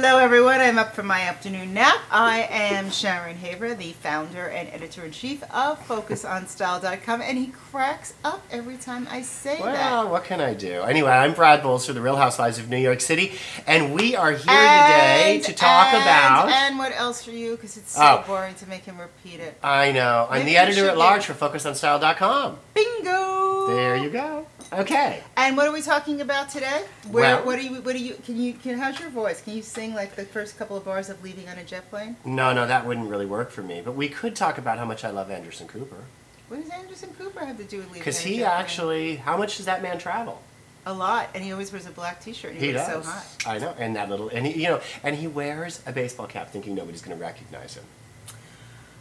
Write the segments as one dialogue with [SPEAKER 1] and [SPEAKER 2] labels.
[SPEAKER 1] Hello everyone, I'm up for my afternoon nap. I am Sharon Haver, the founder and editor-in-chief of FocusOnStyle.com, and he cracks up every time I say that.
[SPEAKER 2] Well, what can I do? Anyway, I'm Brad Boles for the Real Housewives of New York City, and we are here today to talk about...
[SPEAKER 1] And what else for you? Because it's so boring to make him repeat it.
[SPEAKER 2] I know. I'm the editor-at-large for FocusOnStyle.com.
[SPEAKER 1] Bingo!
[SPEAKER 2] There you go. Okay.
[SPEAKER 1] And what are we talking about today? How's your voice? Can you sing like the first couple of bars of Leaving on a Jet Plane?
[SPEAKER 2] No, that wouldn't really work for me. But we could talk about how much I love Anderson Cooper.
[SPEAKER 1] What does Anderson Cooper have to do with Leaving on a Jet Plane?
[SPEAKER 2] Because he actually, how much does that man travel?
[SPEAKER 1] A lot, and he always wears a black T-shirt. And he looks so hot.
[SPEAKER 2] I know, and that little, and he wears a baseball cap, thinking nobody's going to recognize him.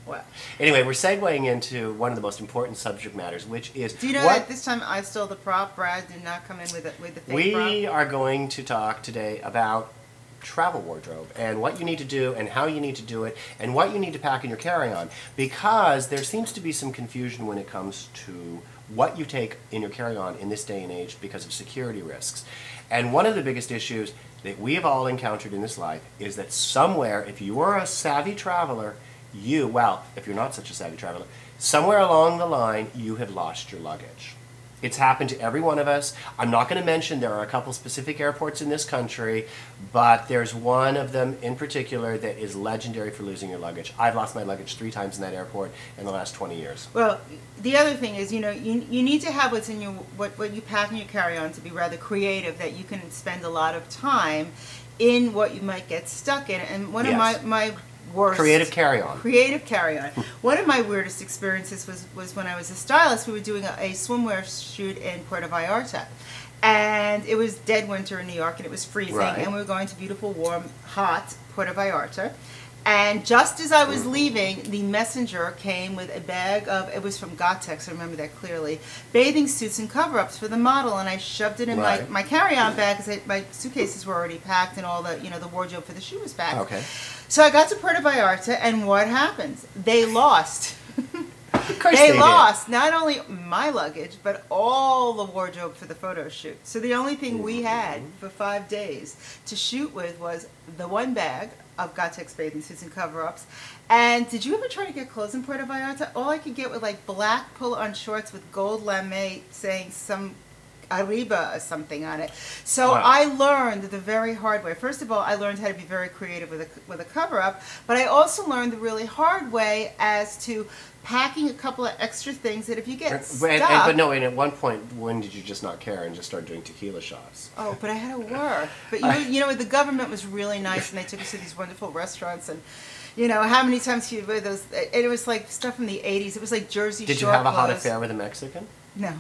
[SPEAKER 1] Well,
[SPEAKER 2] anyway, we're segueing into one of the most important subject matters, which is...
[SPEAKER 1] Do you know that this time I stole the prop? Brad did not come in with the fake prop.
[SPEAKER 2] We are going to talk today about travel wardrobe and what you need to do and how you need to do it and what you need to pack in your carry-on, because there seems to be some confusion when it comes to what you take in your carry-on in this day and age because of security risks. And one of the biggest issues that we have all encountered in this life is that somewhere, if you are a savvy traveler, if you're not such a savvy traveler, somewhere along the line you have lost your luggage. It's happened to every one of us. I'm not going to mention there are a couple specific airports in this country, but there's one of them in particular that is legendary for losing your luggage. I've lost my luggage 3 times in that airport in the last 20 years.
[SPEAKER 1] Well, the other thing is, you need to have what you pack in your carry-on to be rather creative, that you can spend a lot of time in what you might get stuck in. And one of my worst
[SPEAKER 2] creative carry-on.
[SPEAKER 1] One of my weirdest experiences was when I was a stylist. We were doing a swimwear shoot in Puerto Vallarta, and it was dead winter in New York, and it was freezing, and we were going to beautiful, warm, hot Puerto Vallarta. And just as I was leaving, the messenger came with a bag of, it was from Gotex, I remember that clearly, bathing suits and cover-ups for the model, and I shoved it in my carry-on bag because my suitcases were already packed and all the, the wardrobe for the shoe was packed.
[SPEAKER 2] Okay.
[SPEAKER 1] So I got to Puerto Vallarta, and what happens? They lost.
[SPEAKER 2] Of course
[SPEAKER 1] they lost not only my luggage, but all the wardrobe for the photo shoot. So the only thing we had for 5 days to shoot with was the one bag of Gotex bathing suits and cover-ups. And did you ever try to get clothes in Puerto Vallarta? All I could get were like black pull-on shorts with gold lame saying some Arriba or something on it. So I learned the very hard way. First of all, I learned how to be very creative with a cover-up, but I also learned the really hard way as to packing a couple of extra things that if you get stuck...
[SPEAKER 2] But at one point, when did you just not care and just start doing tequila shots?
[SPEAKER 1] Oh, but I had to work. But the government was really nice, and they took us to these wonderful restaurants, and how many times do you wear those? And it was like stuff from the 80s. It was like Jersey Shore.
[SPEAKER 2] Did you have a hot affair with a Mexican?
[SPEAKER 1] No.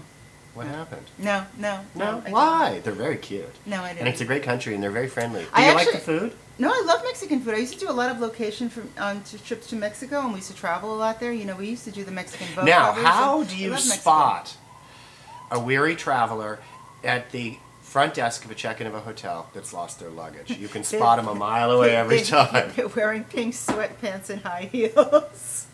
[SPEAKER 2] What happened?
[SPEAKER 1] No.
[SPEAKER 2] Why? They're very cute.
[SPEAKER 1] No, I didn't.
[SPEAKER 2] And it's a great country, and they're very friendly. Do you like the food?
[SPEAKER 1] No, I love Mexican food. I used to do a lot of location trips to Mexico, and we used to travel a lot there. We used to do the Mexican boat.
[SPEAKER 2] Now, how do you spot a weary traveler at the front desk of a check-in of a hotel that's lost their luggage? You can spot them a mile away every time.
[SPEAKER 1] They're wearing pink sweatpants and high heels.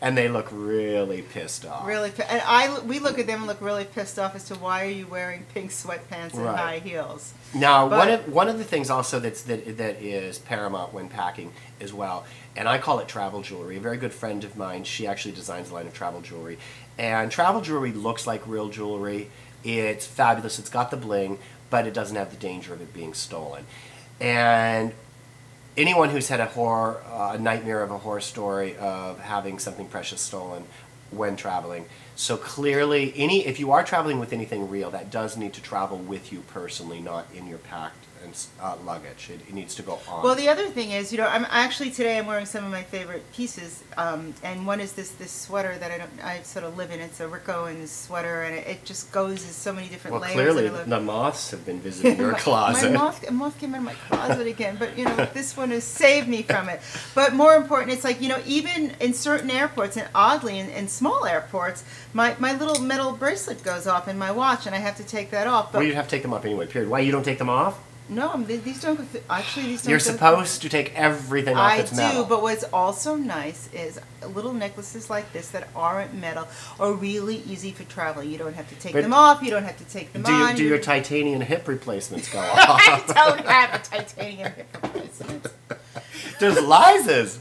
[SPEAKER 2] And they look really pissed off.
[SPEAKER 1] And we look at them and look really pissed off as to why are you wearing pink sweatpants and high heels.
[SPEAKER 2] Now, one of the things also that is paramount when packing as well, and I call it travel jewelry. A very good friend of mine, she actually designs a line of travel jewelry, and travel jewelry looks like real jewelry. It's fabulous. It's got the bling, but it doesn't have the danger of it being stolen. And anyone who's had a nightmare of a horror story of having something precious stolen when traveling. So clearly, if you are traveling with anything real, that does need to travel with you personally, not in your packed luggage. It needs to go on.
[SPEAKER 1] Well, the other thing is, today I'm wearing some of my favorite pieces, and one is this sweater that I sort of live in. It's a Rick Owens sweater, and it just goes in so many different layers.
[SPEAKER 2] Well, clearly the moths have been visiting your closet.
[SPEAKER 1] A moth came in my closet again, but this one has saved me from it. But more important, it's like even in certain airports, and oddly in small airports, my little metal bracelet goes off in my watch, and I have to take that off. But
[SPEAKER 2] well, you'd have to take them off anyway. Period. Why you don't take them off?
[SPEAKER 1] No, these don't go through. Actually, these don't
[SPEAKER 2] You're
[SPEAKER 1] go
[SPEAKER 2] supposed to take everything off that's metal.
[SPEAKER 1] I do, but what's also nice is little necklaces like this that aren't metal are really easy for traveling. You don't have to take them off. You don't have to take them on.
[SPEAKER 2] Do your titanium hip replacements go off?
[SPEAKER 1] I don't have a titanium hip replacement.
[SPEAKER 2] Does Liza's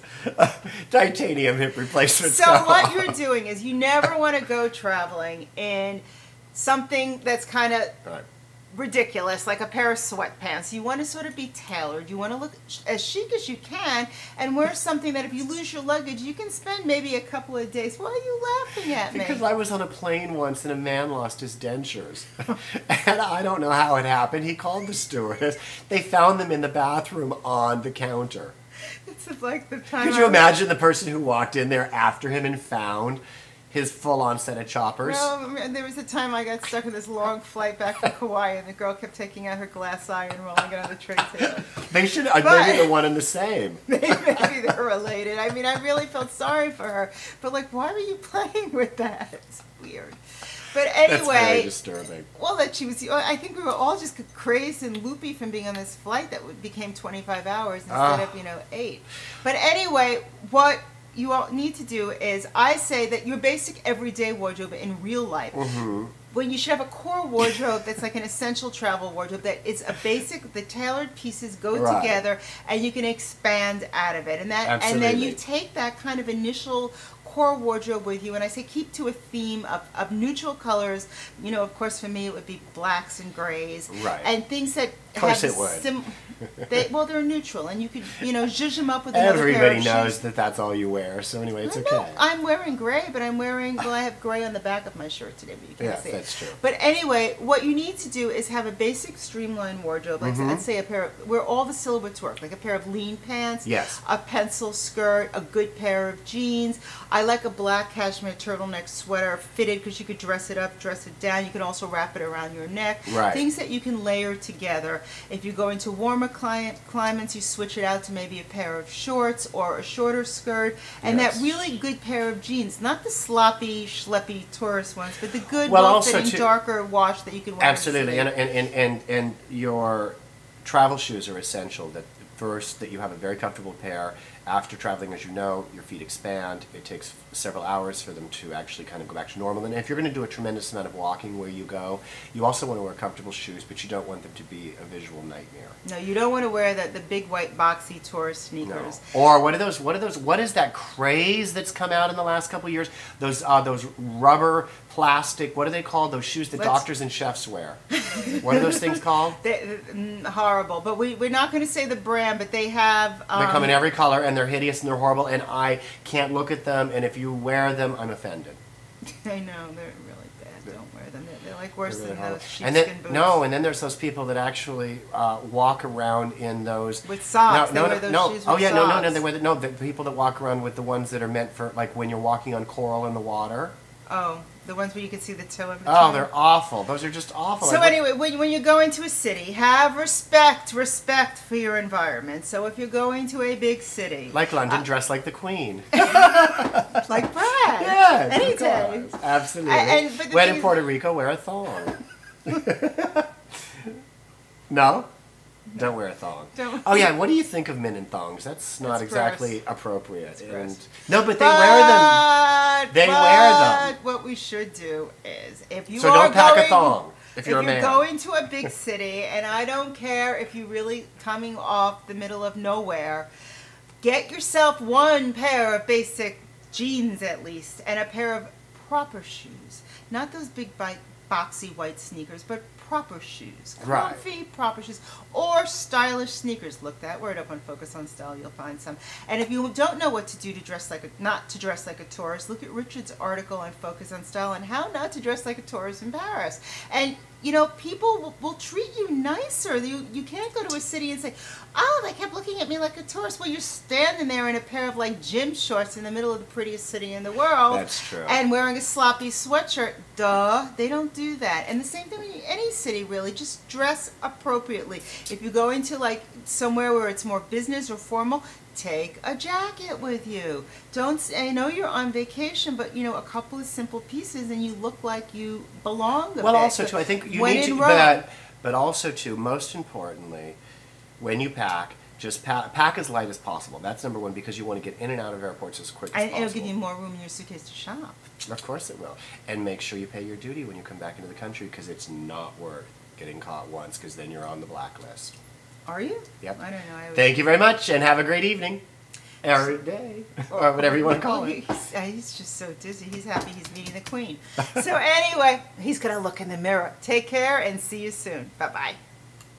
[SPEAKER 2] titanium hip replacements
[SPEAKER 1] So
[SPEAKER 2] go off?
[SPEAKER 1] what you're doing is you never want to go traveling in something that's kind of ridiculous, like a pair of sweatpants. You want to sort of be tailored. You want to look as chic as you can and wear something that if you lose your luggage, you can spend maybe a couple of days. Why are you laughing at me?
[SPEAKER 2] Because I was on a plane once and a man lost his dentures. And I don't know how it happened. He called the stewardess. They found them in the bathroom on the counter.
[SPEAKER 1] It's like the time.
[SPEAKER 2] Could you imagine the person who walked in there after him and found his full-on set of choppers?
[SPEAKER 1] Well, there was a time I got stuck in this long flight back to Kauai, and the girl kept taking out her glass eye and rolling it on the tray table.
[SPEAKER 2] They should maybe the one and the same.
[SPEAKER 1] Maybe they're related. I mean, I really felt sorry for her, but like, why were you playing with that? It's weird. But anyway,
[SPEAKER 2] that's very disturbing.
[SPEAKER 1] Well, that she was. I think we were all just crazed and loopy from being on this flight that became 25 hours instead of 8. But anyway, what you all need to do is, I say that your basic everyday wardrobe in real life, when you should have a core wardrobe that's like an essential travel wardrobe, that is a basic, the tailored pieces go together and you can expand out of it. And that, and then you take that kind of initial core wardrobe with you, and I say keep to a theme of neutral colors. You know, of course, for me it would be blacks and grays, and things that
[SPEAKER 2] of course it would.
[SPEAKER 1] They're neutral, and you could, zhuzh them up with another pair of
[SPEAKER 2] Everybody
[SPEAKER 1] shoes.
[SPEAKER 2] knows that that's all you wear, so anyway, it's okay.
[SPEAKER 1] I'm wearing gray, but I have gray on the back of my shirt today, but you can't see it.
[SPEAKER 2] That's true.
[SPEAKER 1] But anyway, what you need to do is have a basic streamlined wardrobe, like let's say a pair of, where all the silhouettes work, like a pair of lean pants, a pencil skirt, a good pair of jeans. I like a black cashmere turtleneck sweater, fitted, because you could dress it up, dress it down. You can also wrap it around your neck. Things that you can layer together. If you go into warmer climates, you switch it out to maybe a pair of shorts or a shorter skirt, and that really good pair of jeans, not the sloppy, schleppy tourist ones, but the good, well-fitting, darker wash that you can wear.
[SPEAKER 2] Absolutely, and your travel shoes are essential. That first, that you have a very comfortable pair. After traveling, as you know, your feet expand. It takes several hours for them to actually kind of go back to normal. And if you're going to do a tremendous amount of walking where you go, you also want to wear comfortable shoes, but you don't want them to be a visual nightmare. No,
[SPEAKER 1] you don't want to wear the big white boxy tourist sneakers.
[SPEAKER 2] No. Or what is that craze that's come out in the last couple of years? Those rubber, plastic, what are they called? Those shoes that doctors and chefs wear. What are those things called?
[SPEAKER 1] Horrible. But we're not going to say the brand, but they have...
[SPEAKER 2] they come in every color, and they're hideous and they're horrible, and I can't look at them, and if you wear them, I'm offended.
[SPEAKER 1] I know, they're really bad. Don't wear them. They're like worse than those sheepskin boots.
[SPEAKER 2] And then there's those people that actually walk around in those...
[SPEAKER 1] With socks. They wear those shoes with socks.
[SPEAKER 2] They wear the people that walk around with the ones that are meant for, like, when you're walking on coral in the water.
[SPEAKER 1] Oh, the ones where you can see the toe in between.
[SPEAKER 2] Oh, they're awful. Those are just awful.
[SPEAKER 1] So anyway, when you go into a city, have respect for your environment. So if you're going to a big city...
[SPEAKER 2] Like London, dress like the Queen.
[SPEAKER 1] Like Brad.
[SPEAKER 2] Yes,
[SPEAKER 1] any day.
[SPEAKER 2] Absolutely. When in Puerto Rico, wear a thong. No? Don't wear a thong.
[SPEAKER 1] Oh
[SPEAKER 2] yeah, what do you think of men in thongs? That's not exactly appropriate.
[SPEAKER 1] No,
[SPEAKER 2] but they wear them. They wear them.
[SPEAKER 1] What we should do is, if you
[SPEAKER 2] don't pack a thong. If you're
[SPEAKER 1] going to a big city, and I don't care if you're really coming off the middle of nowhere, get yourself one pair of basic jeans at least, and a pair of proper shoes. Not those big boxy white sneakers, but proper shoes, comfy, proper shoes, or stylish sneakers. Look that word up on FocusOnStyle, you'll find some. And if you don't know what to do to dress like not to dress like a tourist, look at Richard's article on FocusOnStyle on how not to dress like a tourist in Paris. And people will treat you nicer. You can't go to a city and say, oh, they kept looking at me like a tourist. Well, you're standing there in a pair of like gym shorts in the middle of the prettiest city in the world.
[SPEAKER 2] That's true.
[SPEAKER 1] And wearing a sloppy sweatshirt. Duh, they don't do that. And the same thing in any city, really. Just dress appropriately. If you go into like somewhere where it's more business or formal, take a jacket with you. I know you're on vacation, but a couple of simple pieces and you look like you belong a bit.
[SPEAKER 2] Also too, I think you need to, But also, too, most importantly, when you pack, just pack as light as possible. That's number one, because you want to get in and out of airports as quick as possible.
[SPEAKER 1] And it'll give you more room in your suitcase to shop.
[SPEAKER 2] Of course it will. And make sure you pay your duty when you come back into the country, because it's not worth getting caught once, because then you're on the blacklist.
[SPEAKER 1] Are you?
[SPEAKER 2] Yep.
[SPEAKER 1] I don't know.
[SPEAKER 2] Thank you very much, and have a great evening. Or day. Or whatever you want to call it.
[SPEAKER 1] He's just so dizzy. He's happy he's meeting the Queen. So anyway, he's going to look in the mirror. Take care and see you soon. Bye-bye.